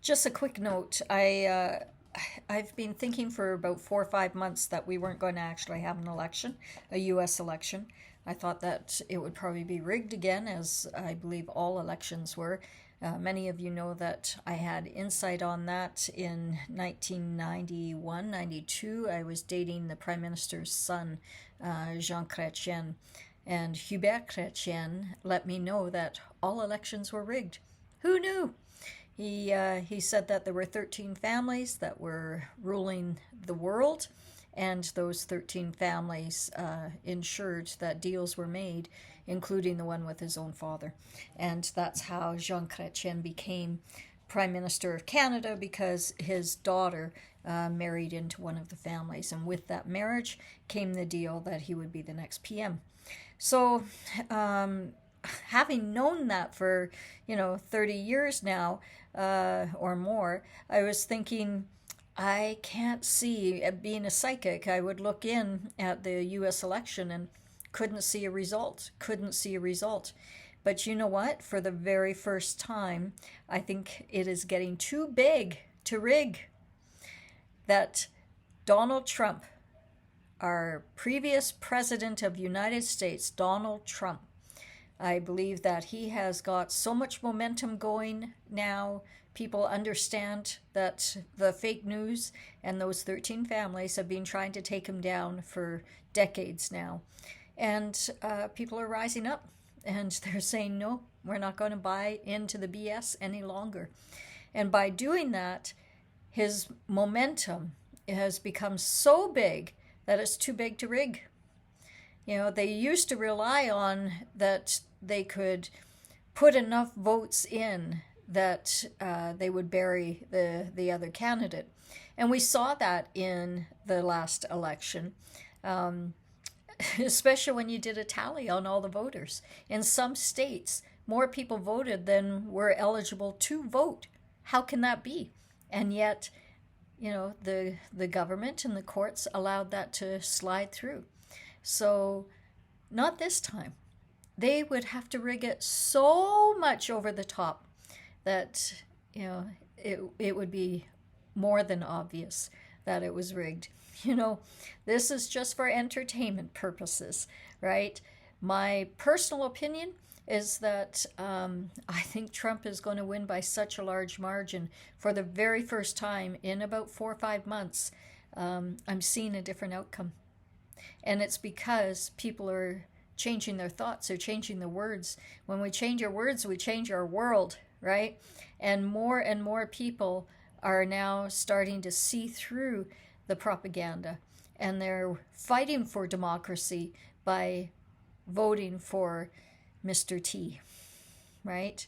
Just a quick note. I've been thinking for about 4 or 5 months that we weren't going to actually have an election, a U.S. election. I thought that it would probably be rigged again, as I believe all elections were. Many of you know that I had insight on that in 1991, 92. I was dating the Prime Minister's son, Jean Chrétien, and Hubert Chrétien let me know that all elections were rigged. Who knew? He said that there were 13 families that were ruling the world, and those 13 families ensured that deals were made, including the one with his own father. And that's how Jean Chrétien became Prime Minister of Canada, because his daughter married into one of the families. And with that marriage came the deal that he would be the next PM. So, having known that for 30 years now or more, I was thinking, I can't see, being a psychic, I would look in at the US election and couldn't see a result. But you know what? For the very first time, I think it is getting too big to rig. That Donald Trump, our previous president of the United States, Donald Trump, I believe that he has got so much momentum going now. People understand that the fake news and those 13 families have been trying to take him down for decades now. And people are rising up and they're saying, no, we're not going to buy into the BS any longer. And by doing that, his momentum has become so big that it's too big to rig. They used to rely on that they could put enough votes in that they would bury the other candidate. And we saw that in the last election, especially when you did a tally on all the voters. In some states, more people voted than were eligible to vote. How can that be? And yet, the government and the courts allowed that to slide through. So, not this time. They would have to rig it so much over the top that, it would be more than obvious that it was rigged. This is just for entertainment purposes, right? My personal opinion is that I think Trump is going to win by such a large margin for the very first time in about 4 or 5 months. I'm seeing a different outcome. And it's because people are changing their thoughts, they're changing the words. When we change our words, we change our world, right? And more people are now starting to see through the propaganda. And they're fighting for democracy by voting for Mr. T, right?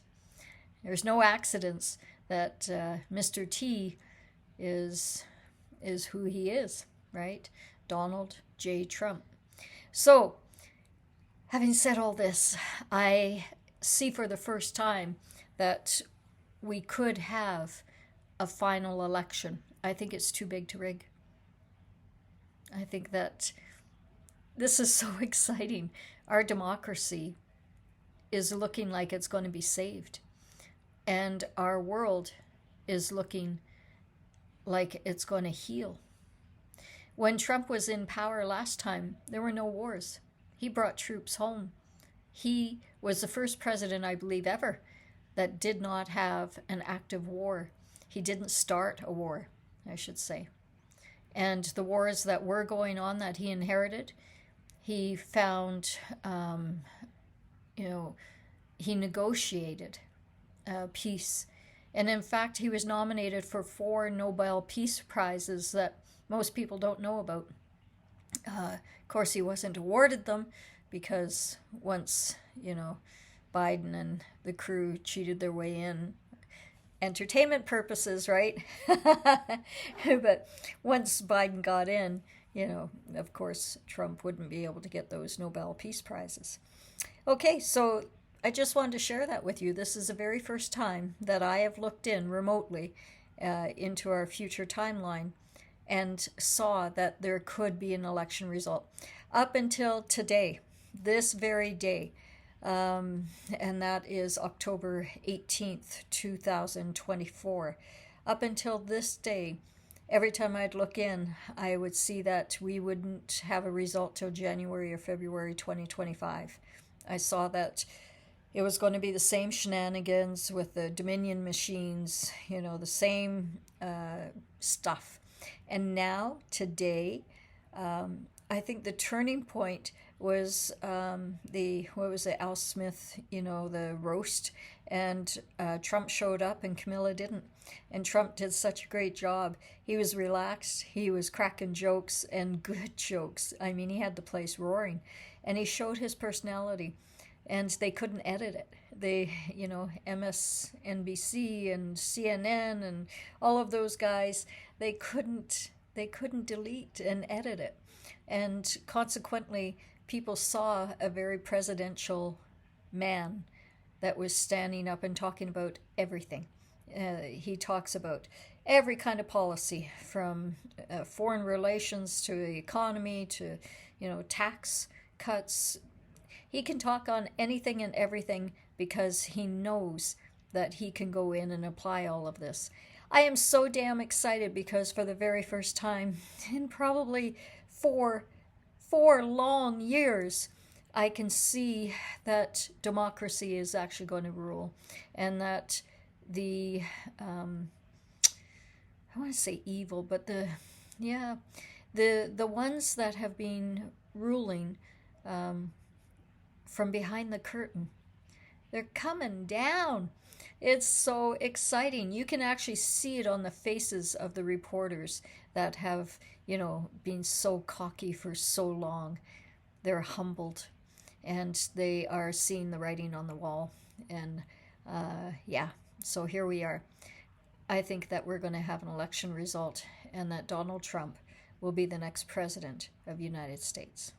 There's no accidents that Mr. T is who he is, right? Donald J. Trump. So, having said all this, I see for the first time that we could have a final election. I think it's too big to rig. I think that this is so exciting. Our democracy is looking like it's going to be saved. And our world is looking like it's going to heal. When Trump was in power last time, there were no wars. He brought troops home. He was the first president, I believe, ever that did not have an active war. He didn't start a war, I should say. And the wars that were going on that he inherited, he found, he negotiated peace. And in fact, he was nominated for 4 Nobel Peace Prizes that most people don't know about. Of course, he wasn't awarded them because once, Biden and the crew cheated their way in, entertainment purposes, right? But once Biden got in, of course, Trump wouldn't be able to get those Nobel Peace Prizes. Okay, so I just wanted to share that with you. This is the very first time that I have looked in remotely into our future timeline and saw that there could be an election result. Up until today, this very day, and that is October 18th, 2024, up until this day, every time I'd look in, I would see that we wouldn't have a result till January or February 2025. I saw that it was going to be the same shenanigans with the Dominion machines, the same stuff. And now, today, I think the turning point was what was it, Al Smith, the roast, and Trump showed up and Camilla didn't. And Trump did such a great job. He was relaxed, he was cracking jokes, and good jokes. I mean, he had the place roaring, and he showed his personality. And they couldn't edit it. They, MSNBC and CNN and all of those guys, they couldn't delete and edit it. And consequently, people saw a very presidential man that was standing up and talking about everything. He talks about every kind of policy, from foreign relations to the economy to, tax cuts. He can talk on anything and everything because he knows that he can go in and apply all of this. I am so damn excited because for the very first time in probably four long years, I can see that democracy is actually going to rule, and that the I want to say evil, but the ones that have been ruling from behind the curtain, they're coming down. It's so exciting. You can actually see it on the faces of the reporters that have, been so cocky for so long. They're humbled, and they are seeing the writing on the wall. And so here we are. I think that we're going to have an election result, and that Donald Trump will be the next president of the United States.